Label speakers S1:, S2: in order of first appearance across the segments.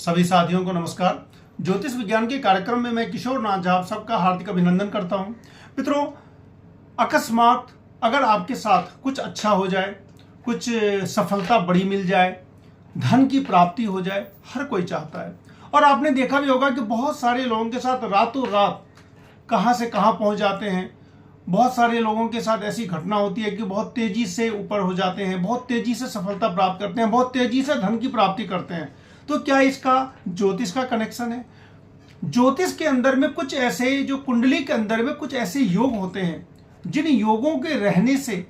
S1: सभी साथियों को नमस्कार। ज्योतिष विज्ञान के कार्यक्रम में मैं किशोर नाथ झा आप सबका हार्दिक अभिनंदन करता हूं। मित्रों, अकस्मात अगर आपके साथ कुछ अच्छा हो जाए, कुछ सफलता बड़ी मिल जाए, धन की प्राप्ति हो जाए, हर कोई चाहता है। और आपने देखा भी होगा कि बहुत सारे लोगों के साथ रातों रात कहां से कहां पहुंच जाते हैं। बहुत सारे लोगों के साथ ऐसी घटना होती है कि बहुत तेजी से ऊपर हो जाते हैं, बहुत तेजी से सफलता प्राप्त करते हैं, बहुत तेजी से धन की प्राप्ति करते हैं। तो क्या इसका ज्योतिष का कनेक्शन है? ज्योतिष के अंदर में कुछ ऐसे, जो कुंडली के अंदर में कुछ ऐसे योग होते हैं जिन योगों के रहने से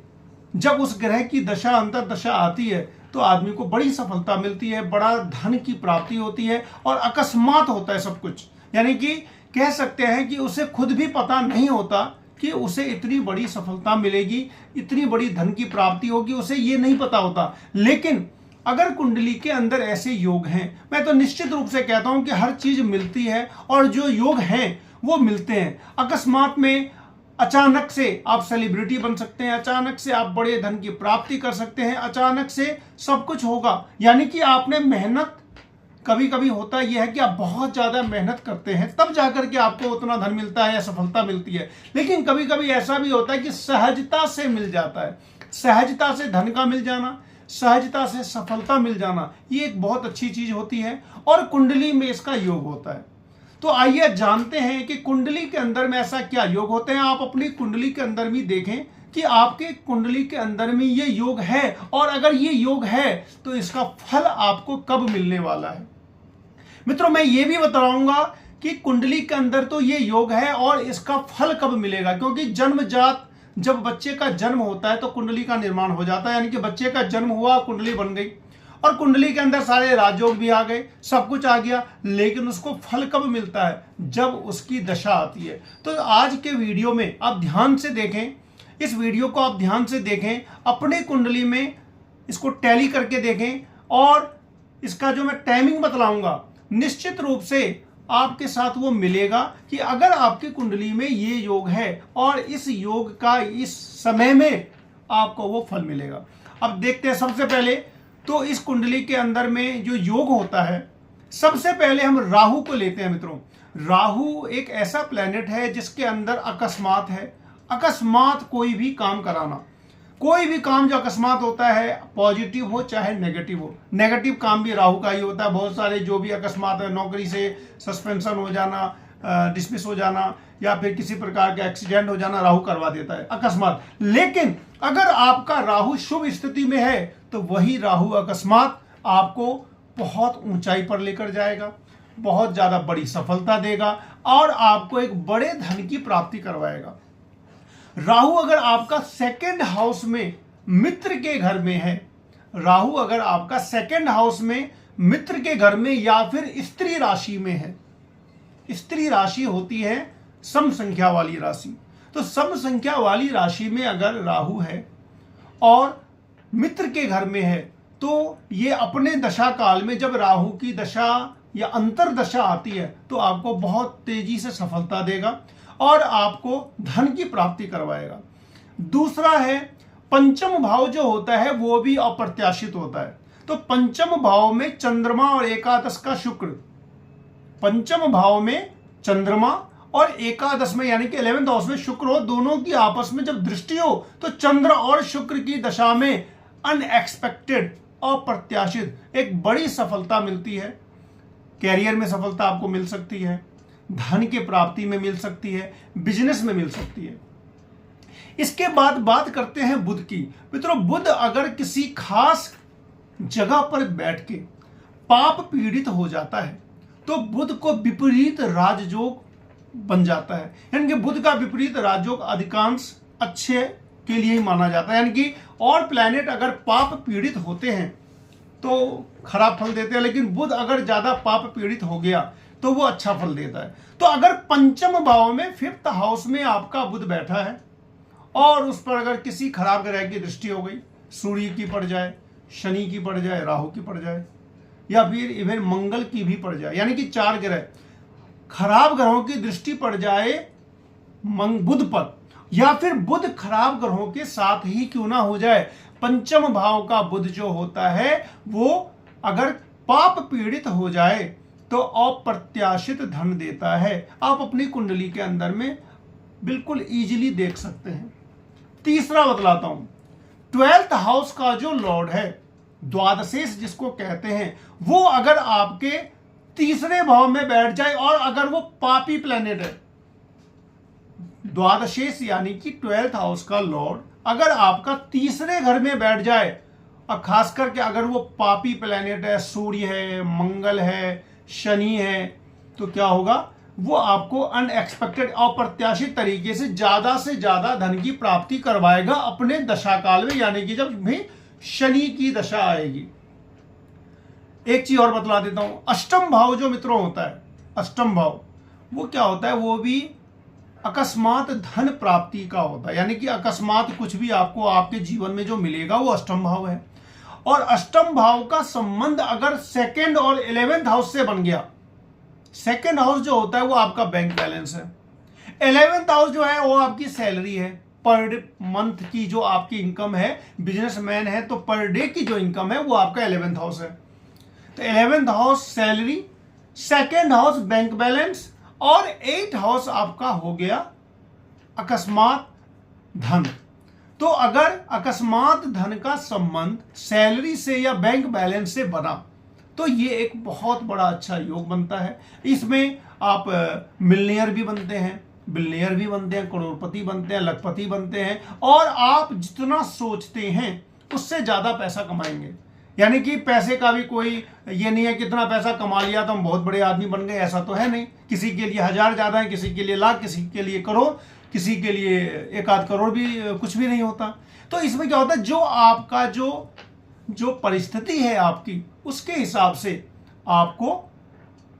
S1: जब उस ग्रह की दशा अंतर्दशा आती है तो आदमी को बड़ी सफलता मिलती है, बड़ा धन की प्राप्ति होती है और अकस्मात होता है सब कुछ। यानी कि कह सकते हैं कि उसे खुद भी पता नहीं होता कि उसे इतनी बड़ी सफलता मिलेगी, इतनी बड़ी धन की प्राप्ति होगी, उसे ये नहीं पता होता। लेकिन अगर कुंडली के अंदर ऐसे योग हैं, मैं तो निश्चित रूप से कहता हूं कि हर चीज मिलती है और जो योग हैं वो मिलते हैं। अकस्मात में अचानक से आप सेलिब्रिटी बन सकते हैं, अचानक से आप बड़े धन की प्राप्ति कर सकते हैं, अचानक से सब कुछ होगा। यानी कि आपने मेहनत, कभी कभी होता यह है कि आप बहुत ज्यादा मेहनत करते हैं तब जाकर के आपको उतना धन मिलता है या सफलता मिलती है। लेकिन कभी कभी ऐसा भी होता है कि सहजता से मिल जाता है। सहजता से धन का मिल जाना, सहजता से सफलता मिल जाना, ये एक बहुत अच्छी चीज होती है और कुंडली में इसका योग होता है। तो आइए जानते हैं कि कुंडली के अंदर में ऐसा क्या योग होते हैं। आप अपनी कुंडली के अंदर भी देखें कि आपके कुंडली के अंदर में ये योग है, और अगर ये योग है तो इसका फल आपको कब मिलने वाला है। मित्रों, मैं ये भी बताऊंगा कि कुंडली के अंदर तो ये योग है और इसका फल कब मिलेगा, क्योंकि जन्मजात जब बच्चे का जन्म होता है तो कुंडली का निर्माण हो जाता है। यानी कि बच्चे का जन्म हुआ, कुंडली बन गई और कुंडली के अंदर सारे राजयोग भी आ गए, सब कुछ आ गया। लेकिन उसको फल कब मिलता है? जब उसकी दशा आती है। तो आज के वीडियो में आप ध्यान से देखें, इस वीडियो को आप ध्यान से देखें, अपने कुंडली में इसको टैली करके देखें और इसका जो मैं टाइमिंग बतलाऊंगा निश्चित रूप से आपके साथ वो मिलेगा कि अगर आपकी कुंडली में ये योग है और इस योग का इस समय में आपको वो फल मिलेगा। अब देखते हैं, सबसे पहले तो इस कुंडली के अंदर में जो योग होता है, सबसे पहले हम राहु को लेते हैं। मित्रों, राहु एक ऐसा प्लेनेट है जिसके अंदर अकस्मात है। अकस्मात कोई भी काम कराना, कोई भी काम जो अकस्मात होता है, पॉजिटिव हो चाहे नेगेटिव हो, नेगेटिव काम भी राहु का ही होता है। बहुत सारे जो भी अकस्मात है, नौकरी से सस्पेंशन हो जाना, डिसमिस हो जाना या फिर किसी प्रकार का एक्सीडेंट हो जाना, राहु करवा देता है अकस्मात। लेकिन अगर आपका राहु शुभ स्थिति में है तो वही राहु अकस्मात आपको बहुत ऊंचाई पर लेकर जाएगा, बहुत ज्यादा बड़ी सफलता देगा और आपको एक बड़े धन की प्राप्ति करवाएगा। राहु अगर आपका सेकंड हाउस में मित्र के घर में है, राहु अगर आपका सेकंड हाउस में मित्र के घर में या फिर स्त्री राशि में है, स्त्री राशि होती है सम संख्या वाली राशि, तो सम संख्या वाली राशि में अगर राहु है और मित्र के घर में है तो ये अपने दशा काल में जब राहु की दशा या अंतर दशा आती है तो आपको बहुत तेजी से सफलता देगा और आपको धन की प्राप्ति करवाएगा। दूसरा है, पंचम भाव जो होता है वो भी अप्रत्याशित होता है। तो पंचम भाव में चंद्रमा और एकादश का शुक्र, पंचम भाव में चंद्रमा और एकादश में यानी कि 11th हाउस में शुक्र हो, दोनों की आपस में जब दृष्टि हो तो चंद्र और शुक्र की दशा में अनएक्सपेक्टेड, अप्रत्याशित एक बड़ी सफलता मिलती है। कैरियर में सफलता आपको मिल सकती है, धन की प्राप्ति में मिल सकती है, बिजनेस में मिल सकती है। इसके बाद बात करते हैं बुध की। मित्रों, बुध अगर किसी खास जगह पर बैठ के पाप पीड़ित हो जाता है तो बुध को विपरीत राजयोग बन जाता है। यानी कि बुध का विपरीत राजयोग अधिकांश अच्छे के लिए ही माना जाता है। यानी कि और प्लैनेट अगर पाप पीड़ित होते हैं तो खराब फल देते हैं, लेकिन बुध अगर ज्यादा पाप पीड़ित हो गया तो वो अच्छा फल देता है। तो अगर पंचम भाव में 5th हाउस में आपका बुध बैठा है और उस पर अगर किसी खराब ग्रह की दृष्टि हो गई, सूर्य की पड़ जाए, शनि की पड़ जाए, राहु की पड़ जाए या फिर इवन मंगल की भी पड़ जाए, यानी कि 4 ग्रह खराब ग्रहों की दृष्टि पड़ जाए बुध पर, या फिर बुध खराब ग्रहों के साथ ही क्यों ना हो जाए, पंचम भाव का बुध जो होता है वो अगर पाप पीड़ित हो जाए तो अप्रत्याशित धन देता है। आप अपनी कुंडली के अंदर में बिल्कुल इजीली देख सकते हैं। तीसरा बतलाता हूं, 12th हाउस का जो लॉर्ड है, द्वादशेश जिसको कहते हैं, वो अगर आपके तीसरे भाव में बैठ जाए और अगर वो पापी प्लेनेट है, द्वादशेश यानी कि 12th हाउस का लॉर्ड अगर आपका तीसरे घर में बैठ जाए, और खास करके अगर वो पापी प्लेनेट है, सूर्य है, मंगल है, शनि है, तो क्या होगा, वो आपको अनएक्सपेक्टेड अप्रत्याशित तरीके से ज्यादा धन की प्राप्ति करवाएगा अपने दशा काल में, यानी कि जब भी शनि की दशा आएगी। एक चीज और बतला देता हूं, अष्टम भाव जो मित्रों होता है, अष्टम भाव वो क्या होता है, वो भी अकस्मात धन प्राप्ति का होता है, यानी कि अकस्मात कुछ भी आपको आपके जीवन में जो मिलेगा वो अष्टम भाव है। और अष्टम भाव का संबंध अगर सेकंड और 11th हाउस से बन गया, सेकंड हाउस जो होता है वो आपका बैंक बैलेंस है, 11th हाउस जो है वो आपकी सैलरी है, पर मंथ की जो आपकी इनकम है, बिजनेसमैन है तो पर डे की जो इनकम है वो आपका 11th हाउस है। तो 11th house salary, second house bank balance और 8th हाउस आपका हो गया अकस्मात धन। तो अगर अकस्मात धन का संबंध सैलरी से या बैंक बैलेंस से बना तो ये एक बहुत बड़ा अच्छा योग बनता है। इसमें आप मिलियनियर भी बनते हैं, बिलियनियर भी बनते हैं, करोड़पति बनते हैं, लखपति बनते हैं, और आप जितना सोचते हैं उससे ज्यादा पैसा कमाएंगे। यानी कि पैसे का भी कोई ये नहीं है कितना पैसा कमा लिया तो हम बहुत बड़े आदमी बन गए, ऐसा तो है नहीं। किसी के लिए 1000 ज्यादा है, किसी के लिए लाख, किसी के लिए करोड़, किसी के लिए 1 आध करोड़ भी कुछ भी नहीं होता। तो इसमें क्या होता है, जो आपका जो परिस्थिति है आपकी, उसके हिसाब से आपको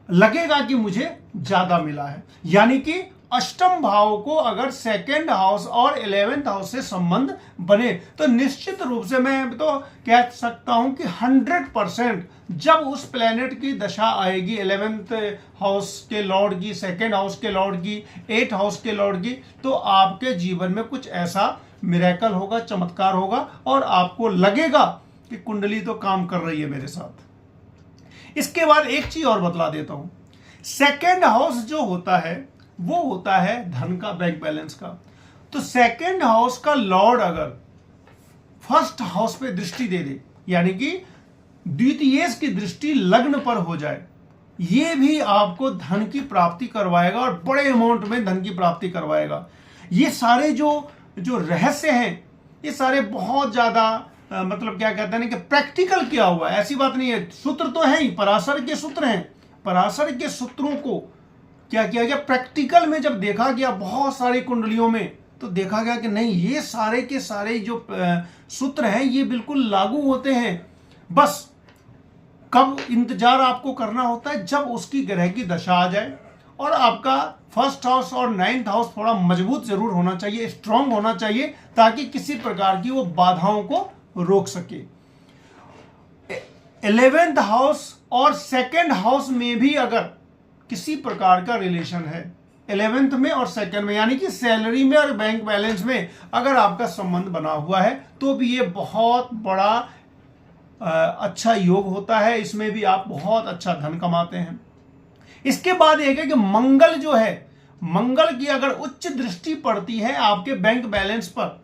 S1: लगेगा कि मुझे ज्यादा मिला है। यानी कि अष्टम भाव को अगर सेकंड हाउस और 11th हाउस से संबंध बने तो निश्चित रूप से मैं तो कह सकता हूं कि 100% जब उस प्लेनेट की दशा आएगी 11th हाउस के लॉर्ड की, सेकंड हाउस के लॉर्ड की, 8th हाउस के लॉर्ड की, तो आपके जीवन में कुछ ऐसा मिरेकल होगा, चमत्कार होगा, और आपको लगेगा कि कुंडली तो काम कर रही है मेरे साथ। इसके बाद एक चीज और बतला देता हूं, सेकंड हाउस जो होता है वो होता है धन का, बैंक बैलेंस का। तो सेकंड हाउस का लॉर्ड अगर फर्स्ट हाउस पे दृष्टि दे दे, यानी कि द्वितीयेश की दृष्टि लग्न पर हो जाए, ये भी आपको धन की प्राप्ति करवाएगा और बड़े अमाउंट में धन की प्राप्ति करवाएगा। ये सारे जो रहस्य हैं, ये सारे बहुत ज्यादा मतलब क्या कहते हैं ना कि प्रैक्टिकल किया हुआ है, ऐसी बात नहीं है। सूत्र तो है ही, पराशर के सूत्र हैं, पराशर के सूत्रों को क्या किया गया, प्रैक्टिकल में जब देखा गया बहुत सारी कुंडलियों में, तो देखा गया कि नहीं, ये सारे के सारे जो सूत्र हैं ये बिल्कुल लागू होते हैं। बस कब इंतजार आपको करना होता है, जब उसकी ग्रह की दशा आ जाए और आपका फर्स्ट हाउस और 9th हाउस थोड़ा मजबूत जरूर होना चाहिए, स्ट्रांग होना चाहिए, ताकि किसी प्रकार की वो बाधाओं को रोक सके। 11th हाउस और सेकंड हाउस में भी अगर किसी प्रकार का रिलेशन है, 11th में और सेकंड में, यानी कि सैलरी में और बैंक बैलेंस में अगर आपका संबंध बना हुआ है, तो भी ये बहुत बड़ा अच्छा योग होता है। इसमें भी आप बहुत अच्छा धन कमाते हैं। इसके बाद एक है कि मंगल जो है, मंगल की अगर उच्च दृष्टि पड़ती है आपके बैंक बैलेंस पर,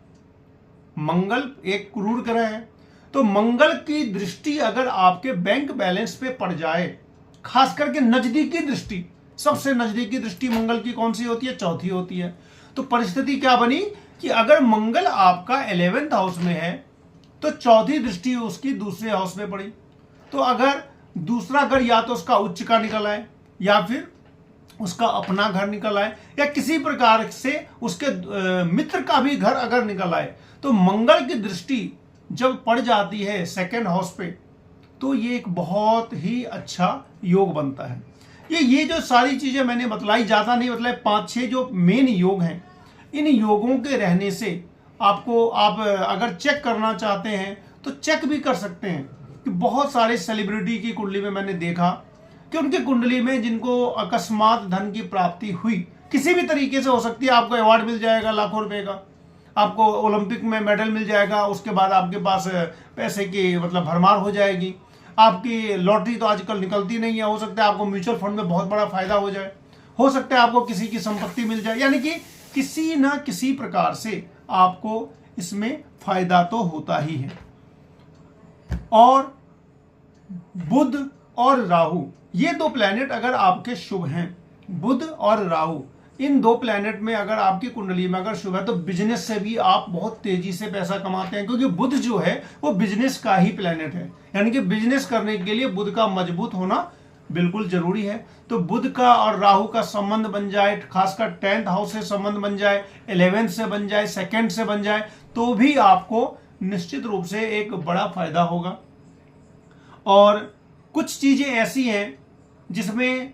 S1: मंगल एक क्रूर ग्रह है, तो मंगल की दृष्टि अगर आपके बैंक बैलेंस पे पड़ जाए, खास करके नजदीकी दृष्टि, सबसे नजदीकी दृष्टि मंगल की कौन सी होती है, चौथी होती है। तो परिस्थिति क्या बनी कि अगर मंगल आपका 11th हाउस में है तो चौथी दृष्टि उसकी दूसरे हाउस में पड़ी। तो अगर दूसरा घर या तो उसका उच्च का निकल आए, या फिर उसका अपना घर निकल आए, या किसी प्रकार से उसके मित्र का भी घर अगर निकल आए, तो मंगल की दृष्टि जब पड़ जाती है सेकंड हाउस पे, तो ये एक बहुत ही अच्छा योग बनता है। ये जो सारी चीजें मैंने बतलाई, ज्यादा नहीं बतलाई, 5-6 जो मेन योग हैं, इन योगों के रहने से आपको, आप अगर चेक करना चाहते हैं तो चेक भी कर सकते हैं। कि बहुत सारे सेलिब्रिटी की कुंडली में मैंने देखा कि उनकी कुंडली में जिनको अकस्मात धन की प्राप्ति हुई, किसी भी तरीके से हो सकती है, आपको अवार्ड मिल जाएगा लाखों रुपए का, आपको ओलंपिक में मेडल मिल जाएगा, उसके बाद आपके पास पैसे की मतलब भरमार हो जाएगी, आपकी लॉटरी तो आजकल निकलती नहीं है, हो सकता है आपको म्यूचुअल फंड में बहुत बड़ा फायदा हो जाए, हो सकता है आपको किसी की संपत्ति मिल जाए, यानी कि किसी ना किसी प्रकार से आपको इसमें फायदा तो होता ही है। और बुध और राहु, ये दो प्लैनेट अगर आपके शुभ हैं, बुध और राहु, इन दो प्लैनेट में अगर आपकी कुंडली में अगर शुभ है तो बिजनेस से भी आप बहुत तेजी से पैसा कमाते हैं, क्योंकि बुध जो है वो बिजनेस का ही प्लैनेट है। यानी कि बिजनेस करने के लिए बुध का मजबूत होना बिल्कुल जरूरी है। तो बुध का और राहु का संबंध बन जाए, खासकर 10th हाउस से संबंध बन जाए, 11th से बन जाए, 2nd से बन जाए, तो भी आपको निश्चित रूप से एक बड़ा फायदा होगा। और कुछ चीजें ऐसी हैं जिसमें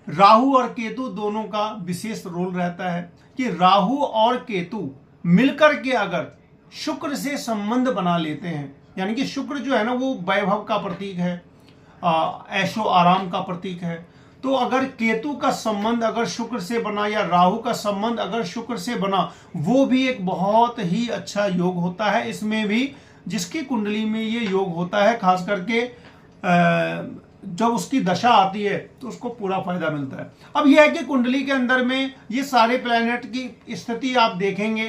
S1: राहु और केतु दोनों का विशेष रोल रहता है कि राहु और केतु मिलकर के अगर शुक्र से संबंध बना लेते हैं, यानी कि शुक्र जो है ना वो वैभव का प्रतीक है, ऐशो आराम का प्रतीक है, तो अगर केतु का संबंध अगर शुक्र से बना या राहु का संबंध अगर शुक्र से बना, वो भी एक बहुत ही अच्छा योग होता है। इसमें भी जिसकी कुंडली में ये योग होता है, खास करके जब उसकी दशा आती है तो उसको पूरा फायदा मिलता है। अब यह है कि कुंडली के अंदर में ये सारे प्लैनेट की स्थिति आप देखेंगे,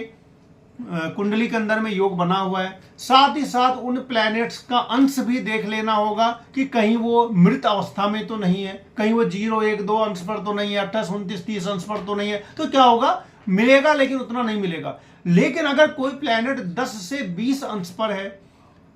S1: कुंडली के अंदर में योग बना हुआ है, साथ ही साथ उन प्लैनेट्स का अंश भी देख लेना होगा कि कहीं वो मृत अवस्था में तो नहीं है, कहीं वो 0, 1, 2 अंश पर तो नहीं है, 28, 29, 30 अंश पर तो नहीं है। तो क्या होगा, मिलेगा लेकिन उतना नहीं मिलेगा। लेकिन अगर कोई प्लैनेट 10 से 20 अंश पर है,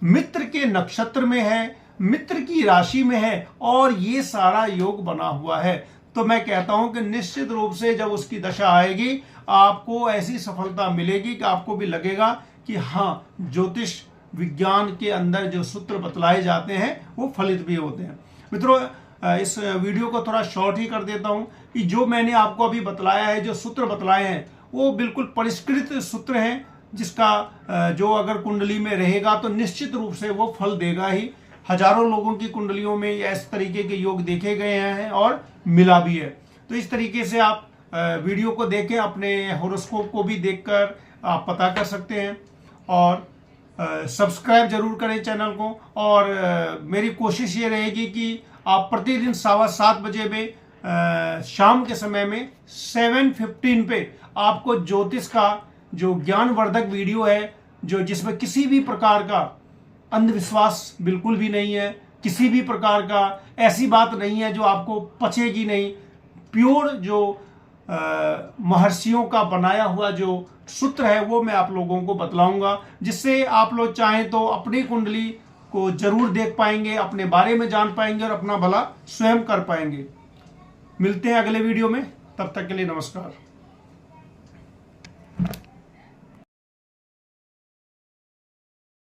S1: मित्र के नक्षत्र में है, मित्र की राशि में है और ये सारा योग बना हुआ है, तो मैं कहता हूं कि निश्चित रूप से जब उसकी दशा आएगी आपको ऐसी सफलता मिलेगी कि आपको भी लगेगा कि हाँ, ज्योतिष विज्ञान के अंदर जो सूत्र बतलाए जाते हैं वो फलित भी होते हैं। मित्रों, इस वीडियो को थोड़ा शॉर्ट ही कर देता हूं कि जो मैंने आपको अभी बतलाया है, जो सूत्र बतलाए हैं वो बिल्कुल परिष्कृत सूत्र हैं, जिसका जो अगर कुंडली में रहेगा तो निश्चित रूप से वो फल देगा ही। हजारों लोगों की कुंडलियों में इस तरीके के योग देखे गए हैं और मिला भी है। तो इस तरीके से आप वीडियो को देखें, अपने होरोस्कोप को भी देखकर आप पता कर सकते हैं। और सब्सक्राइब जरूर करें चैनल को। और मेरी कोशिश ये रहेगी कि आप प्रतिदिन 7:15 बजे में शाम के समय में 7:15 पे आपको ज्योतिष का जो ज्ञानवर्धक वीडियो है, जो जिसमें किसी भी प्रकार का अंधविश्वास बिल्कुल भी नहीं है, किसी भी प्रकार का ऐसी बात नहीं है जो आपको पचेगी नहीं, प्योर जो महर्षियों का बनाया हुआ जो सूत्र है वो मैं आप लोगों को बतलाऊंगा, जिससे आप लोग चाहें तो अपनी कुंडली को जरूर देख पाएंगे, अपने बारे में जान पाएंगे और अपना भला स्वयं कर पाएंगे। मिलते हैं अगले वीडियो में, तब तक के लिए नमस्कार।